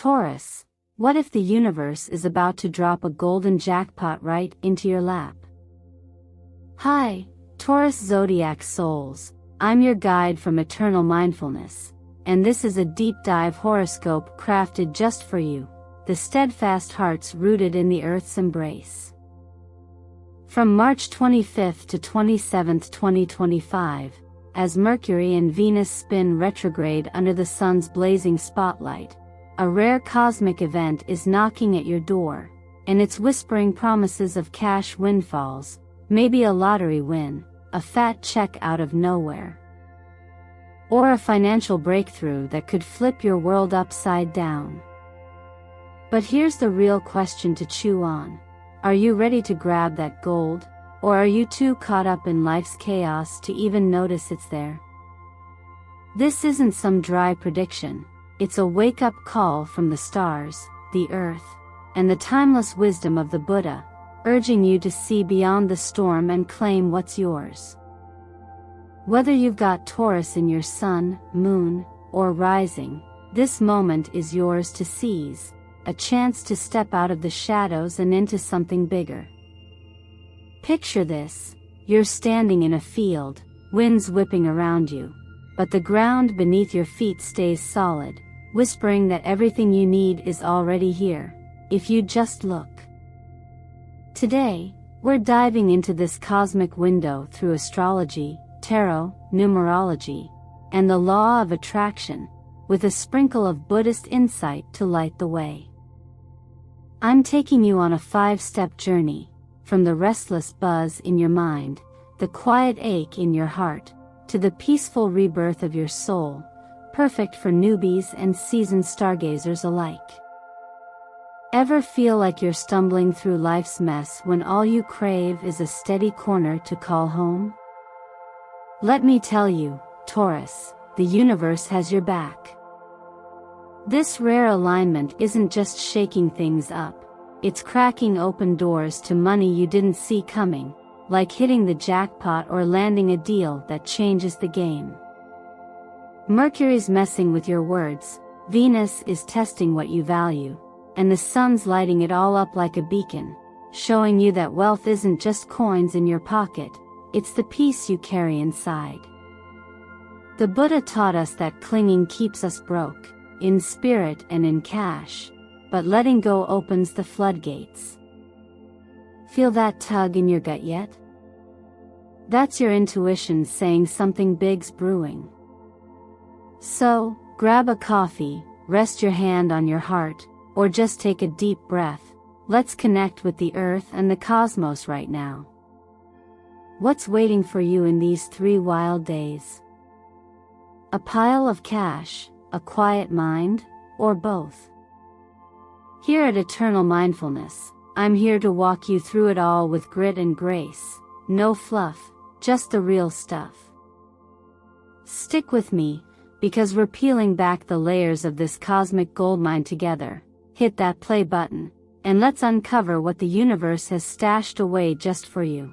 Taurus, what if the universe is about to drop a golden jackpot right into your lap? Hi, Taurus Zodiac souls, I'm your guide from eternal mindfulness, and this is a deep dive horoscope crafted just for you, the steadfast hearts rooted in the Earth's embrace. From March 25th to 27th, 2025, as Mercury and Venus spin retrograde under the Sun's blazing spotlight, a rare cosmic event is knocking at your door, and it's whispering promises of cash windfalls, maybe a lottery win, a fat check out of nowhere, or a financial breakthrough that could flip your world upside down. But here's the real question to chew on. Are you ready to grab that gold, or are you too caught up in life's chaos to even notice it's there? This isn't some dry prediction, it's a wake-up call from the stars, the earth, and the timeless wisdom of the Buddha, urging you to see beyond the storm and claim what's yours. Whether you've got Taurus in your sun, moon, or rising, this moment is yours to seize, a chance to step out of the shadows and into something bigger. Picture this, you're standing in a field, winds whipping around you, but the ground beneath your feet stays solid, whispering that everything you need is already here, if you just look. Today, we're diving into this cosmic window through astrology, tarot, numerology, and the law of attraction, with a sprinkle of Buddhist insight to light the way. I'm taking you on a 5-step journey, from the restless buzz in your mind, the quiet ache in your heart, to the peaceful rebirth of your soul, perfect for newbies and seasoned stargazers alike. Ever feel like you're stumbling through life's mess when all you crave is a steady corner to call home? Let me tell you, Taurus, the universe has your back. This rare alignment isn't just shaking things up, it's cracking open doors to money you didn't see coming, like hitting the jackpot or landing a deal that changes the game. Mercury's messing with your words, Venus is testing what you value, and the sun's lighting it all up like a beacon, showing you that wealth isn't just coins in your pocket, it's the peace you carry inside. The Buddha taught us that clinging keeps us broke, in spirit and in cash, but letting go opens the floodgates. Feel that tug in your gut yet? That's your intuition saying something big's brewing. So, grab a coffee, rest your hand on your heart, or just take a deep breath. Let's connect with the earth and the cosmos right now. What's waiting for you in these 3 wild days? A pile of cash, a quiet mind, or both? Here at Eternal Mindfulness, I'm here to walk you through it all with grit and grace, no fluff, just the real stuff. Stick with me, because we're peeling back the layers of this cosmic goldmine together. Hit that play button, and let's uncover what the universe has stashed away just for you.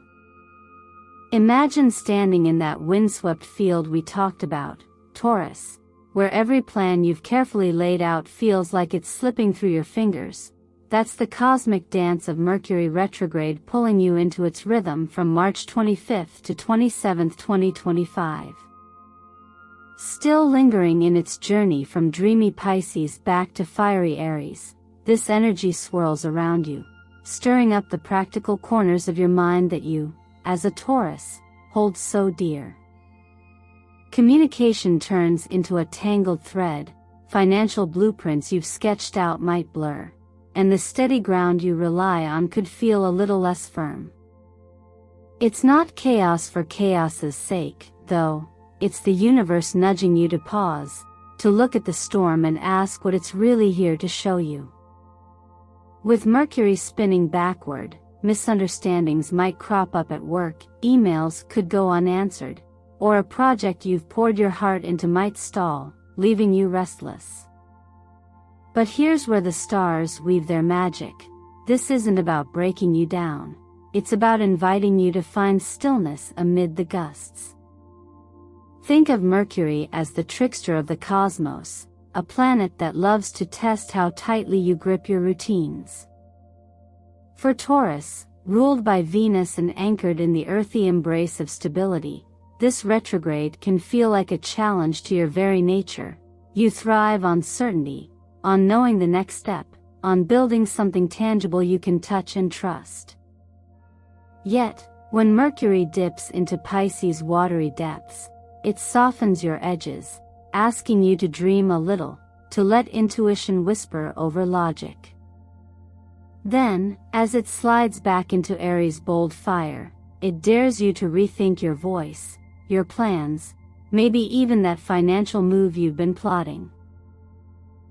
Imagine standing in that windswept field we talked about, Taurus, where every plan you've carefully laid out feels like it's slipping through your fingers. That's the cosmic dance of Mercury retrograde pulling you into its rhythm from March 25th to 27th, 2025. Still lingering in its journey from dreamy Pisces back to fiery Aries, this energy swirls around you, stirring up the practical corners of your mind that you, as a Taurus, hold so dear. Communication turns into a tangled thread, financial blueprints you've sketched out might blur, and the steady ground you rely on could feel a little less firm. It's not chaos for chaos's sake, though, it's the universe nudging you to pause, to look at the storm and ask what it's really here to show you. With Mercury spinning backward, misunderstandings might crop up at work, emails could go unanswered, or a project you've poured your heart into might stall, leaving you restless. But here's where the stars weave their magic. This isn't about breaking you down, it's about inviting you to find stillness amid the gusts. Think of Mercury as the trickster of the cosmos, a planet that loves to test how tightly you grip your routines. For Taurus, ruled by Venus and anchored in the earthy embrace of stability, this retrograde can feel like a challenge to your very nature. You thrive on certainty, on knowing the next step, on building something tangible you can touch and trust. Yet, when Mercury dips into Pisces' watery depths, it softens your edges, asking you to dream a little, to let intuition whisper over logic. Then, as it slides back into Aries' bold fire, it dares you to rethink your voice, your plans, maybe even that financial move you've been plotting.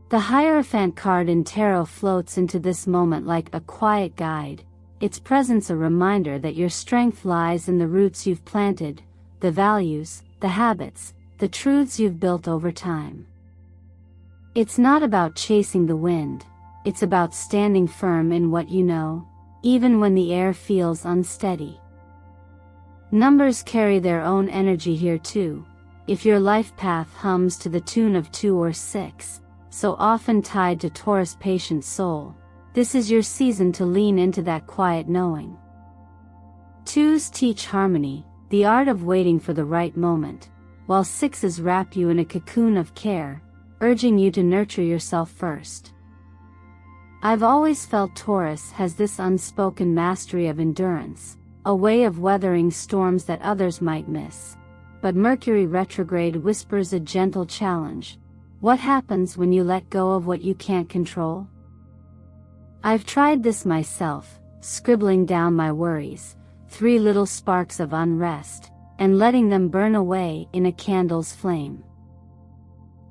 The Hierophant card in Tarot floats into this moment like a quiet guide, its presence a reminder that your strength lies in the roots you've planted, the values, the habits, the truths you've built over time. It's not about chasing the wind, it's about standing firm in what you know, even when the air feels unsteady. Numbers carry their own energy here too. If your life path hums to the tune of 2 or 6, so often tied to Taurus' patient soul, this is your season to lean into that quiet knowing. 2s teach harmony, the art of waiting for the right moment, while 6s wrap you in a cocoon of care, urging you to nurture yourself first. I've always felt Taurus has this unspoken mastery of endurance, a way of weathering storms that others might miss. But Mercury retrograde whispers a gentle challenge. What happens when you let go of what you can't control? I've tried this myself, scribbling down my worries, 3 little sparks of unrest, and letting them burn away in a candle's flame.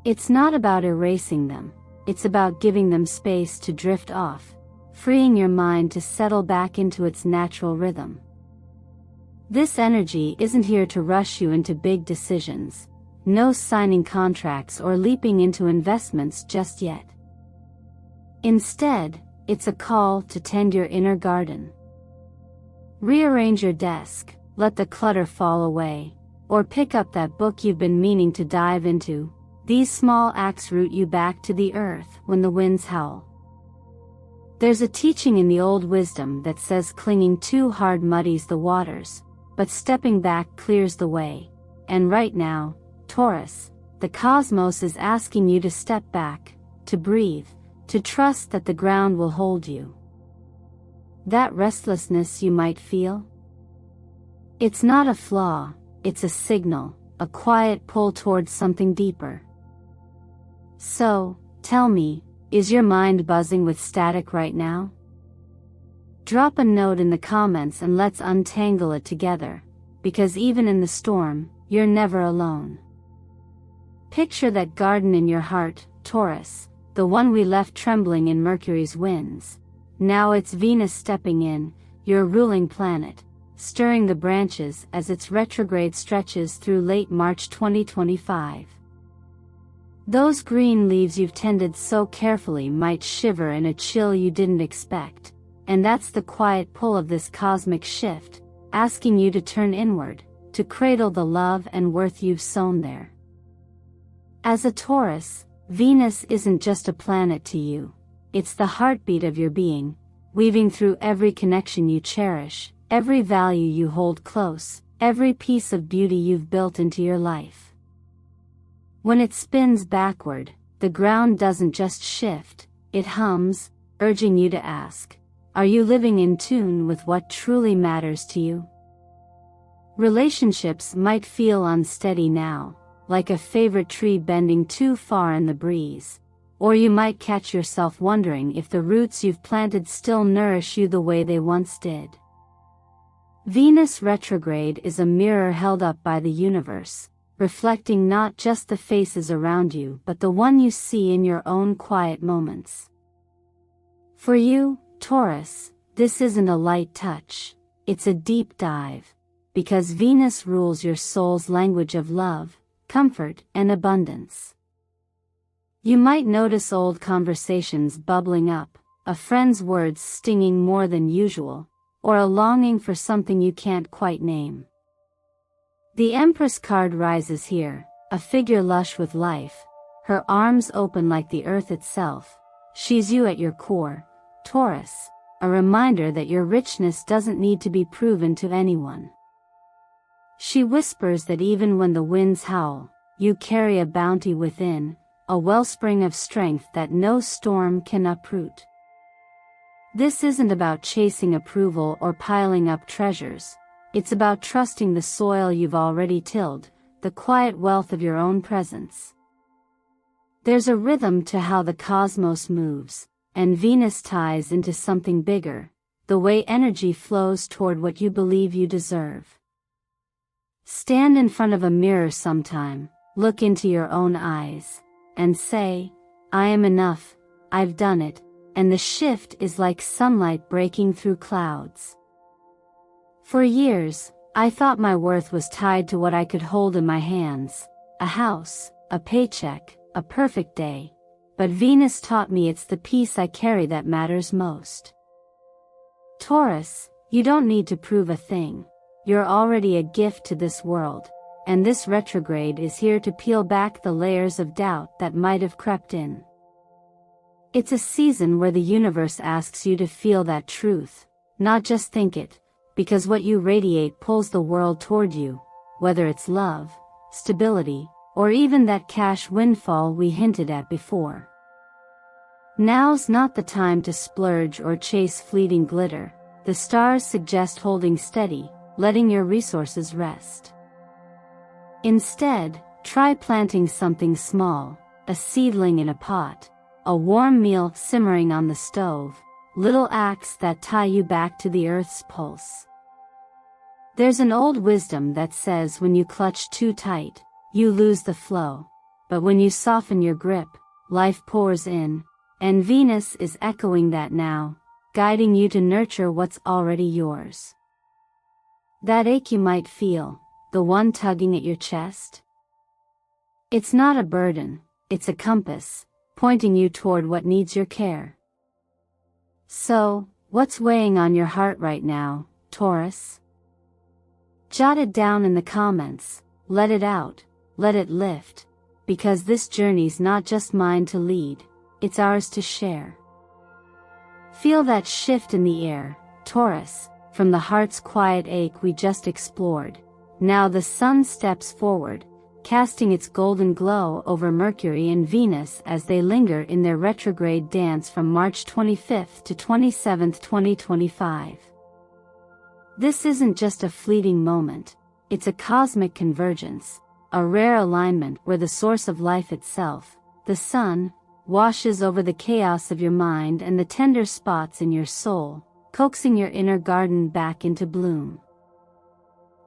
It's not about erasing them, it's about giving them space to drift off, freeing your mind to settle back into its natural rhythm. This energy isn't here to rush you into big decisions, no signing contracts or leaping into investments just yet. Instead, it's a call to tend your inner garden. Rearrange your desk, let the clutter fall away, or pick up that book you've been meaning to dive into. These small acts root you back to the earth when the winds howl. There's a teaching in the old wisdom that says clinging too hard muddies the waters, but stepping back clears the way. And right now, Taurus, the cosmos is asking you to step back, to breathe, to trust that the ground will hold you. That restlessness you might feel? It's not a flaw, it's a signal, a quiet pull towards something deeper. So, tell me, is your mind buzzing with static right now? Drop a note in the comments and let's untangle it together, because even in the storm, you're never alone. Picture that garden in your heart, Taurus, the one we left trembling in Mercury's winds. Now it's Venus stepping in, your ruling planet, stirring the branches as its retrograde stretches through late March 2025. Those green leaves you've tended so carefully might shiver in a chill you didn't expect, and that's the quiet pull of this cosmic shift, asking you to turn inward, to cradle the love and worth you've sown there. As a Taurus, Venus isn't just a planet to you, it's the heartbeat of your being, weaving through every connection you cherish, every value you hold close, every piece of beauty you've built into your life. When it spins backward, the ground doesn't just shift, it hums, urging you to ask, are you living in tune with what truly matters to you? Relationships might feel unsteady now, like a favorite tree bending too far in the breeze, or you might catch yourself wondering if the roots you've planted still nourish you the way they once did. Venus retrograde is a mirror held up by the universe, reflecting not just the faces around you but the one you see in your own quiet moments. For you, Taurus, this isn't a light touch, it's a deep dive, because Venus rules your soul's language of love, comfort, and abundance. You might notice old conversations bubbling up, a friend's words stinging more than usual, or a longing for something you can't quite name. The Empress card rises here, a figure lush with life, her arms open like the earth itself. She's you at your core, Taurus, a reminder that your richness doesn't need to be proven to anyone. She whispers that even when the winds howl, you carry a bounty within, a wellspring of strength that no storm can uproot. This isn't about chasing approval or piling up treasures. It's about trusting the soil you've already tilled, the quiet wealth of your own presence. There's a rhythm to how the cosmos moves, and Venus ties into something bigger, the way energy flows toward what you believe you deserve. Stand in front of a mirror sometime, look into your own eyes, and say, I am enough, I've done it, and the shift is like sunlight breaking through clouds. For years, I thought my worth was tied to what I could hold in my hands, a house, a paycheck, a perfect day, but Venus taught me it's the peace I carry that matters most. Taurus, you don't need to prove a thing. You're already a gift to this world, and this retrograde is here to peel back the layers of doubt that might have crept in. It's a season where the universe asks you to feel that truth, not just think it, because what you radiate pulls the world toward you, whether it's love, stability, or even that cash windfall we hinted at before. Now's not the time to splurge or chase fleeting glitter. The stars suggest holding steady, letting your resources rest. Instead, try planting something small, a seedling in a pot, a warm meal simmering on the stove, little acts that tie you back to the earth's pulse. There's an old wisdom that says when you clutch too tight, you lose the flow, but when you soften your grip, life pours in, and Venus is echoing that now, guiding you to nurture what's already yours. That ache you might feel, the one tugging at your chest? It's not a burden, it's a compass, pointing you toward what needs your care. So, what's weighing on your heart right now, Taurus? Jot it down in the comments, let it out, let it lift, because this journey's not just mine to lead, it's ours to share. Feel that shift in the air, Taurus, from the heart's quiet ache we just explored. Now the sun steps forward, casting its golden glow over Mercury and Venus as they linger in their retrograde dance from March 25th to 27th, 2025. This isn't just a fleeting moment, it's a cosmic convergence, a rare alignment where the source of life itself, the sun, washes over the chaos of your mind and the tender spots in your soul, coaxing your inner garden back into bloom.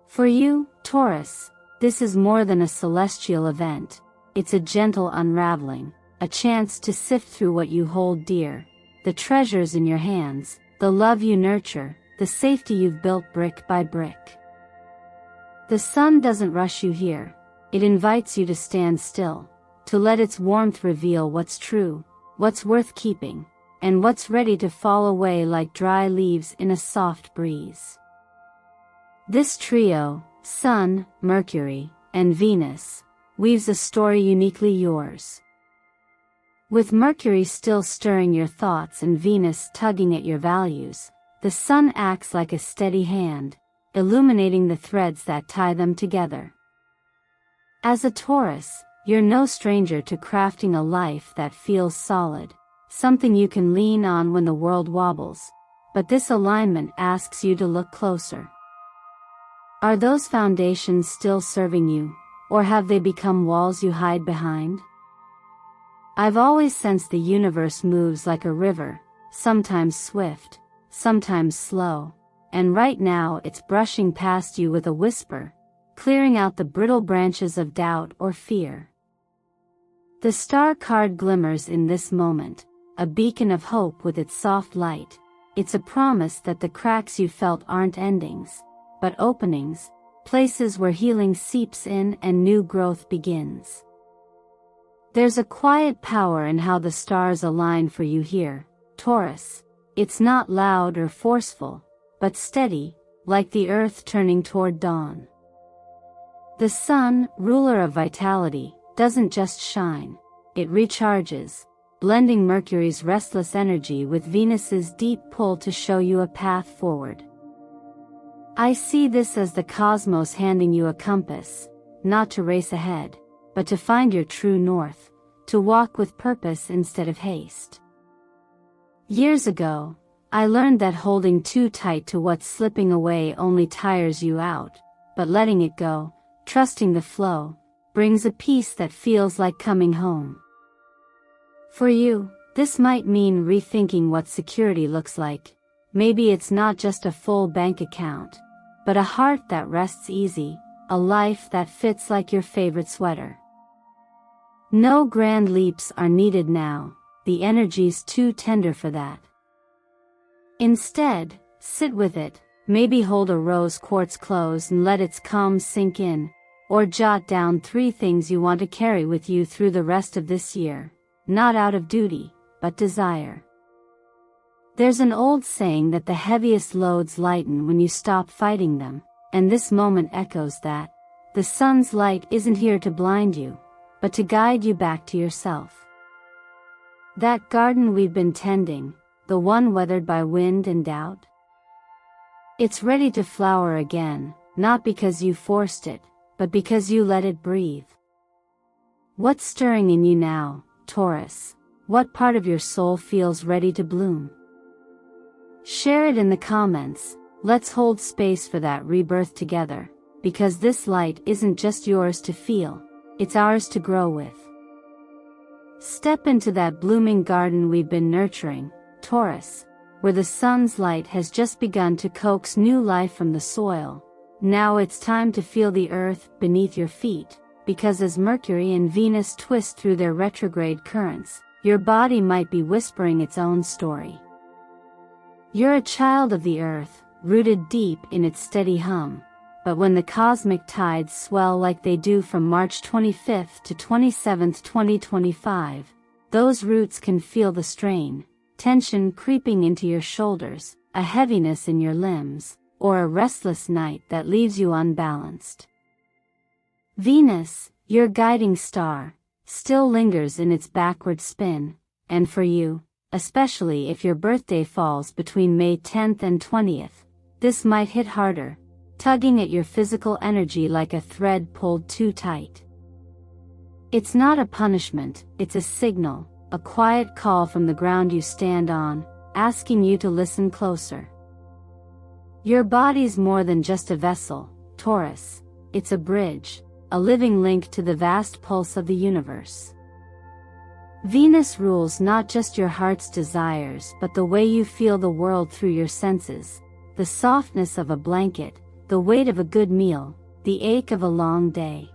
For you, Taurus, this is more than a celestial event, it's a gentle unraveling, a chance to sift through what you hold dear, the treasures in your hands, the love you nurture, the safety you've built brick by brick. The sun doesn't rush you here, it invites you to stand still, to let its warmth reveal what's true, what's worth keeping, and what's ready to fall away like dry leaves in a soft breeze. This trio, Sun, Mercury, and Venus, weaves a story uniquely yours. With Mercury still stirring your thoughts and Venus tugging at your values, the Sun acts like a steady hand, illuminating the threads that tie them together. As a Taurus, you're no stranger to crafting a life that feels solid, something you can lean on when the world wobbles, but this alignment asks you to look closer. Are those foundations still serving you, or have they become walls you hide behind? I've always sensed the universe moves like a river, sometimes swift, sometimes slow, and right now it's brushing past you with a whisper, clearing out the brittle branches of doubt or fear. The star card glimmers in this moment, a beacon of hope with its soft light. It's a promise that the cracks you felt aren't endings, but openings, places where healing seeps in and new growth begins. There's a quiet power in how the stars align for you here, Taurus. It's not loud or forceful, but steady, like the earth turning toward dawn. The sun, ruler of vitality, doesn't just shine, it recharges, blending Mercury's restless energy with Venus's deep pull to show you a path forward. I see this as the cosmos handing you a compass, not to race ahead, but to find your true north, to walk with purpose instead of haste. Years ago, I learned that holding too tight to what's slipping away only tires you out, but letting it go, trusting the flow, brings a peace that feels like coming home. For you, this might mean rethinking what security looks like. Maybe it's not just a full bank account, but a heart that rests easy, a life that fits like your favorite sweater. No grand leaps are needed now, the energy's too tender for that. Instead, sit with it, maybe hold a rose quartz close and let its calm sink in, or jot down 3 things you want to carry with you through the rest of this year, not out of duty, but desire. There's an old saying that the heaviest loads lighten when you stop fighting them, and this moment echoes that. The sun's light isn't here to blind you, but to guide you back to yourself. That garden we've been tending, the one weathered by wind and doubt? It's ready to flower again, not because you forced it, but because you let it breathe. What's stirring in you now, Taurus? What part of your soul feels ready to bloom? Share it in the comments. Let's hold space for that rebirth together, because this light isn't just yours to feel, it's ours to grow with. Step into that blooming garden we've been nurturing, Taurus, where the sun's light has just begun to coax new life from the soil. Now it's time to feel the earth beneath your feet, because as Mercury and Venus twist through their retrograde currents, your body might be whispering its own story. You're a child of the earth, rooted deep in its steady hum, but when the cosmic tides swell like they do from March 25th to 27th, 2025, those roots can feel the strain. Tension creeping into your shoulders, a heaviness in your limbs, or a restless night that leaves you unbalanced. Venus, your guiding star, still lingers in its backward spin, and for you, especially if your birthday falls between May 10th and 20th, this might hit harder, tugging at your physical energy like a thread pulled too tight. It's not a punishment, it's a signal. A quiet call from the ground you stand on, asking you to listen closer. Your body's more than just a vessel, Taurus. It's a bridge, a living link to the vast pulse of the universe. Venus rules not just your heart's desires but the way you feel the world through your senses, the softness of a blanket, the weight of a good meal, the ache of a long day.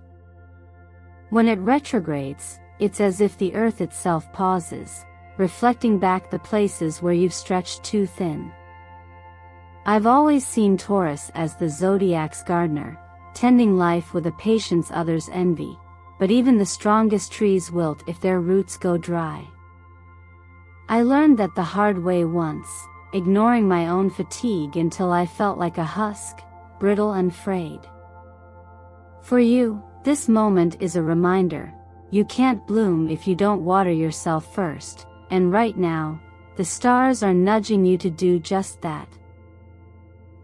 When it retrogrades, it's as if the earth itself pauses, reflecting back the places where you've stretched too thin. I've always seen Taurus as the Zodiac's gardener, tending life with a patience others envy, but even the strongest trees wilt if their roots go dry. I learned that the hard way once, ignoring my own fatigue until I felt like a husk, brittle and frayed. For you, this moment is a reminder. You can't bloom if you don't water yourself first, and right now, the stars are nudging you to do just that.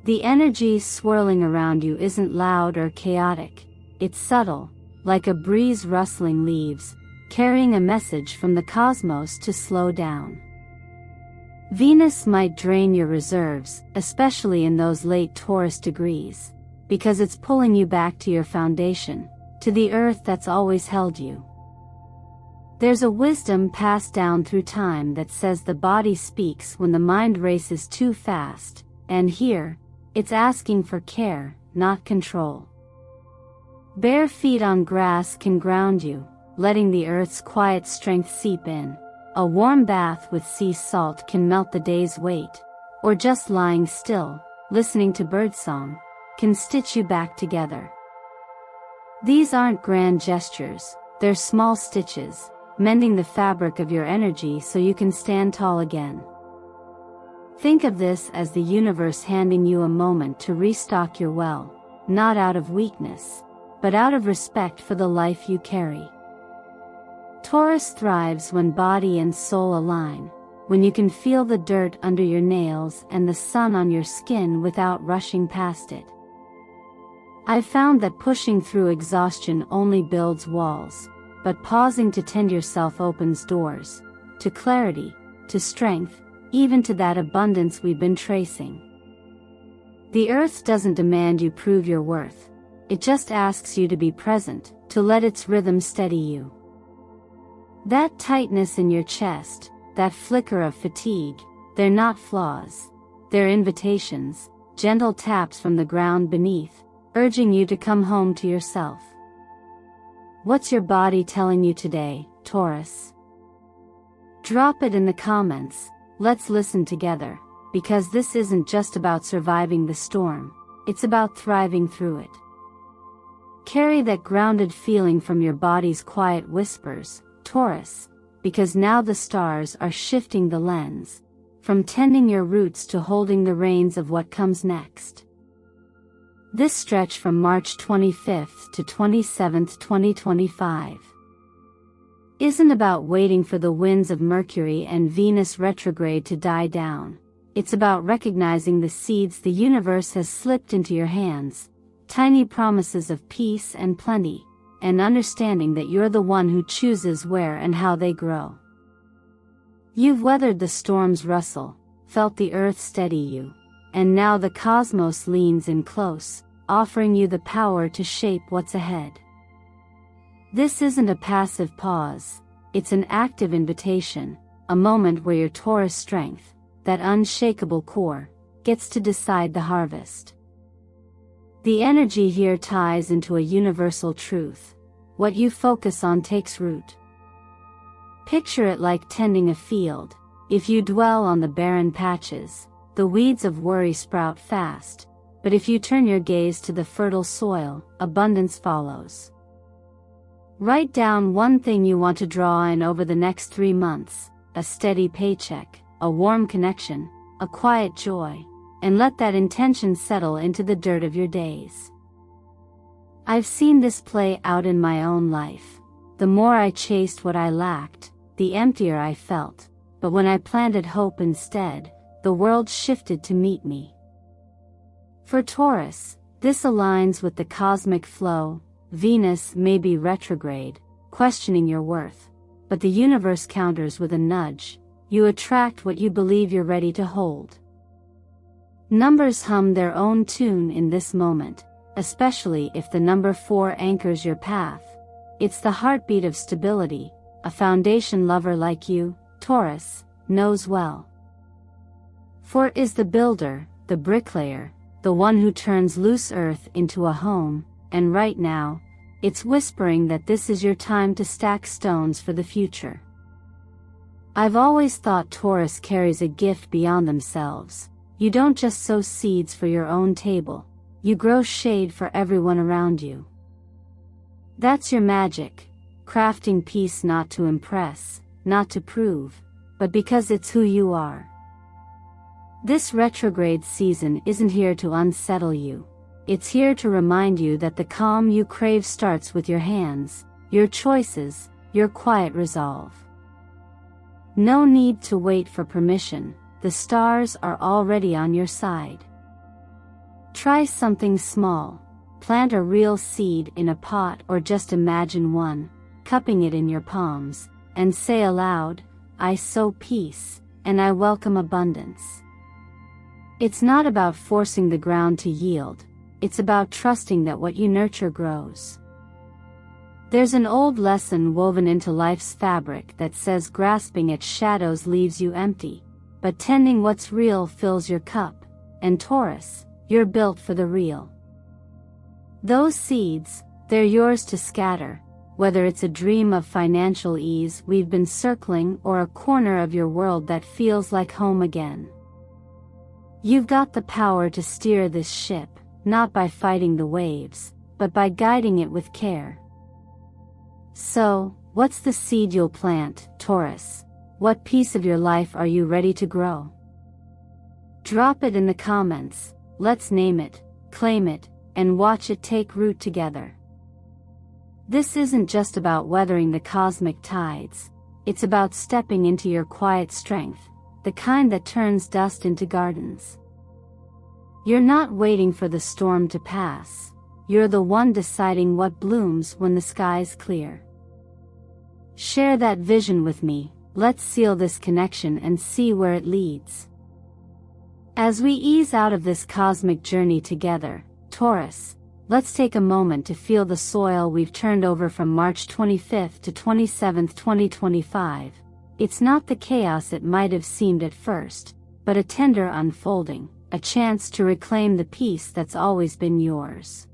The energy swirling around you isn't loud or chaotic, it's subtle, like a breeze rustling leaves, carrying a message from the cosmos to slow down. Venus might drain your reserves, especially in those late Taurus degrees, because it's pulling you back to your foundation, to the earth that's always held you. There's a wisdom passed down through time that says the body speaks when the mind races too fast, and here, it's asking for care, not control. Bare feet on grass can ground you, letting the earth's quiet strength seep in. A warm bath with sea salt can melt the day's weight, or just lying still, listening to birdsong, can stitch you back together. These aren't grand gestures, they're small stitches, mending the fabric of your energy so you can stand tall again. Think of this as the universe handing you a moment to restock your well, not out of weakness, but out of respect for the life you carry. Taurus thrives when body and soul align, when you can feel the dirt under your nails and the sun on your skin without rushing past it. I've found that pushing through exhaustion only builds walls, but pausing to tend yourself opens doors, to clarity, to strength, even to that abundance we've been tracing. The earth doesn't demand you prove your worth. It just asks you to be present, to let its rhythm steady you. That tightness in your chest, that flicker of fatigue, they're not flaws. They're invitations, gentle taps from the ground beneath, urging you to come home to yourself. What's your body telling you today, Taurus? Drop it in the comments. Let's listen together, because this isn't just about surviving the storm, it's about thriving through it. Carry that grounded feeling from your body's quiet whispers, Taurus, because now the stars are shifting the lens, from tending your roots to holding the reins of what comes next. This stretch from March 25th to 27th, 2025, isn't about waiting for the winds of Mercury and Venus retrograde to die down. It's about recognizing the seeds the universe has slipped into your hands, tiny promises of peace and plenty, and understanding that you're the one who chooses where and how they grow. You've weathered the storm's rustle, felt the earth steady you, and now the cosmos leans in close, offering you the power to shape what's ahead. This isn't a passive pause, it's an active invitation, a moment where your Taurus strength, that unshakable core, gets to decide the harvest. The energy here ties into a universal truth: what you focus on takes root. Picture it like tending a field. If you dwell on the barren patches, the weeds of worry sprout fast, but if you turn your gaze to the fertile soil, abundance follows. Write down one thing you want to draw in over the next 3 months: a steady paycheck, a warm connection, a quiet joy, and let that intention settle into the dirt of your days. I've seen this play out in my own life. The more I chased what I lacked, the emptier I felt, but when I planted hope instead, the world shifted to meet me. For Taurus, this aligns with the cosmic flow. Venus may be retrograde, questioning your worth, but the universe counters with a nudge. You attract what you believe you're ready to hold. Numbers hum their own tune in this moment, especially if the number 4 anchors your path. It's the heartbeat of stability, a foundation lover like you, Taurus, knows well. For it is the builder, the bricklayer, the one who turns loose earth into a home, and right now, it's whispering that this is your time to stack stones for the future. I've always thought Taurus carries a gift beyond themselves. You don't just sow seeds for your own table, you grow shade for everyone around you. That's your magic, crafting peace not to impress, not to prove, but because it's who you are. This retrograde season isn't here to unsettle you. It's here to remind you that the calm you crave starts with your hands, your choices, your quiet resolve. No need to wait for permission, the stars are already on your side. Try something small, plant a real seed in a pot or just imagine one, cupping it in your palms, and say aloud, "I sow peace, and I welcome abundance." It's not about forcing the ground to yield, it's about trusting that what you nurture grows. There's an old lesson woven into life's fabric that says grasping at shadows leaves you empty, but tending what's real fills your cup, and Taurus, you're built for the real. Those seeds, they're yours to scatter, whether it's a dream of financial ease we've been circling or a corner of your world that feels like home again. You've got the power to steer this ship, not by fighting the waves, but by guiding it with care. So, what's the seed you'll plant, Taurus? What piece of your life are you ready to grow? Drop it in the comments. Let's name it, claim it, and watch it take root together. This isn't just about weathering the cosmic tides, it's about stepping into your quiet strength, the kind that turns dust into gardens. You're not waiting for the storm to pass, you're the one deciding what blooms when the sky's clear. Share that vision with me, let's seal this connection and see where it leads. As we ease out of this cosmic journey together, Taurus, let's take a moment to feel the soil we've turned over from March 25th to 27th, 2025. It's not the chaos it might have seemed at first, but a tender unfolding, a chance to reclaim the peace that's always been yours.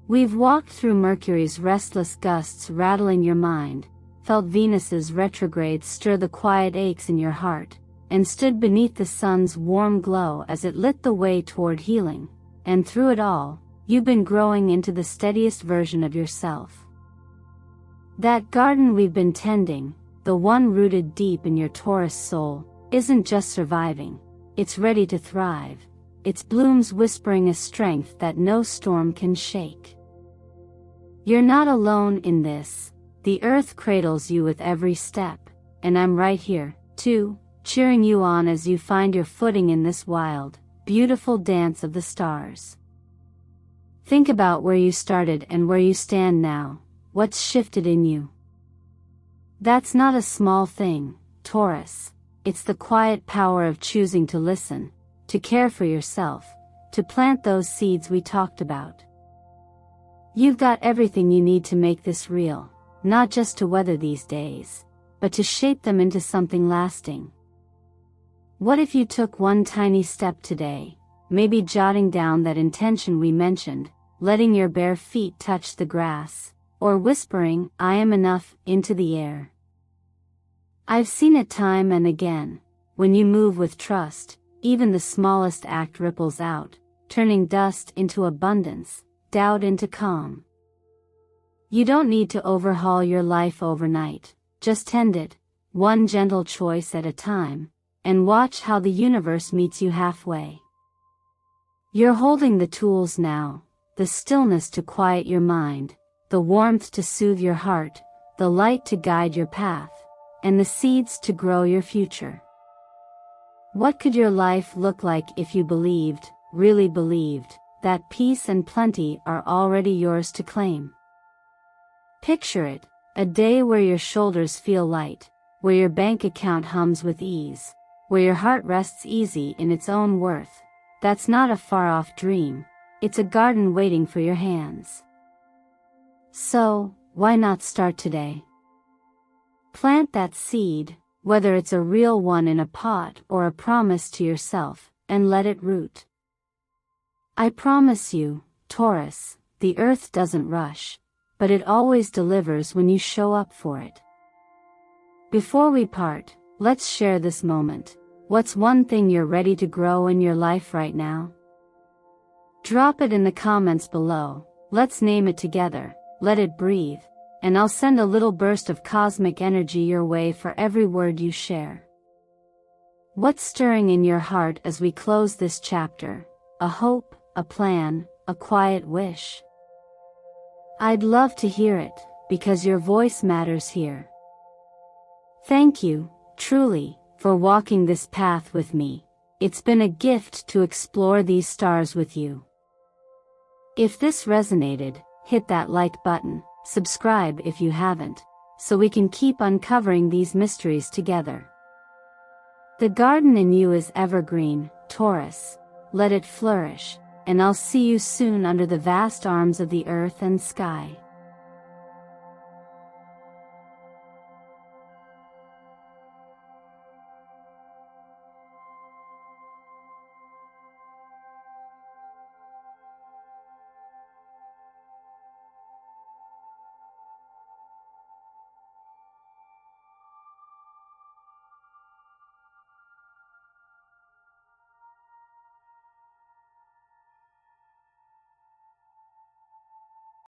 We've walked through Mercury's restless gusts rattling your mind, felt Venus's retrogrades stir the quiet aches in your heart, and stood beneath the sun's warm glow as it lit the way toward healing, and through it all, you've been growing into the steadiest version of yourself. That garden we've been tending, the one rooted deep in your Taurus soul, isn't just surviving, it's ready to thrive, its blooms whispering a strength that no storm can shake. You're not alone in this, the earth cradles you with every step, and I'm right here, too, cheering you on as you find your footing in this wild, beautiful dance of the stars. Think about where you started and where you stand now, what's shifted in you. That's not a small thing, Taurus, it's the quiet power of choosing to listen, to care for yourself, to plant those seeds we talked about. You've got everything you need to make this real, not just to weather these days, but to shape them into something lasting. What if you took one tiny step today, maybe jotting down that intention we mentioned, letting your bare feet touch the grass, or whispering, "I am enough," into the air? I've seen it time and again, when you move with trust, even the smallest act ripples out, turning dust into abundance, doubt into calm. You don't need to overhaul your life overnight, just tend it, one gentle choice at a time, and watch how the universe meets you halfway. You're holding the tools now, the stillness to quiet your mind, the warmth to soothe your heart, the light to guide your path, and the seeds to grow your future. What could your life look like if you believed, really believed, that peace and plenty are already yours to claim? Picture it, a day where your shoulders feel light, where your bank account hums with ease, where your heart rests easy in its own worth. That's not a far-off dream, it's a garden waiting for your hands. So, why not start today? Plant that seed, whether it's a real one in a pot or a promise to yourself, and let it root. I promise you, Taurus, the earth doesn't rush, but it always delivers when you show up for it. Before we part, let's share this moment. What's one thing you're ready to grow in your life right now? Drop it in the comments below, let's name it together, let it breathe, and I'll send a little burst of cosmic energy your way for every word you share. What's stirring in your heart as we close this chapter? A hope, a plan, a quiet wish? I'd love to hear it, because your voice matters here. Thank you, truly, for walking this path with me. It's been a gift to explore these stars with you. If this resonated, hit that like button, subscribe if you haven't, so we can keep uncovering these mysteries together. The garden in you is evergreen, Taurus. Let it flourish, and I'll see you soon under the vast arms of the earth and sky.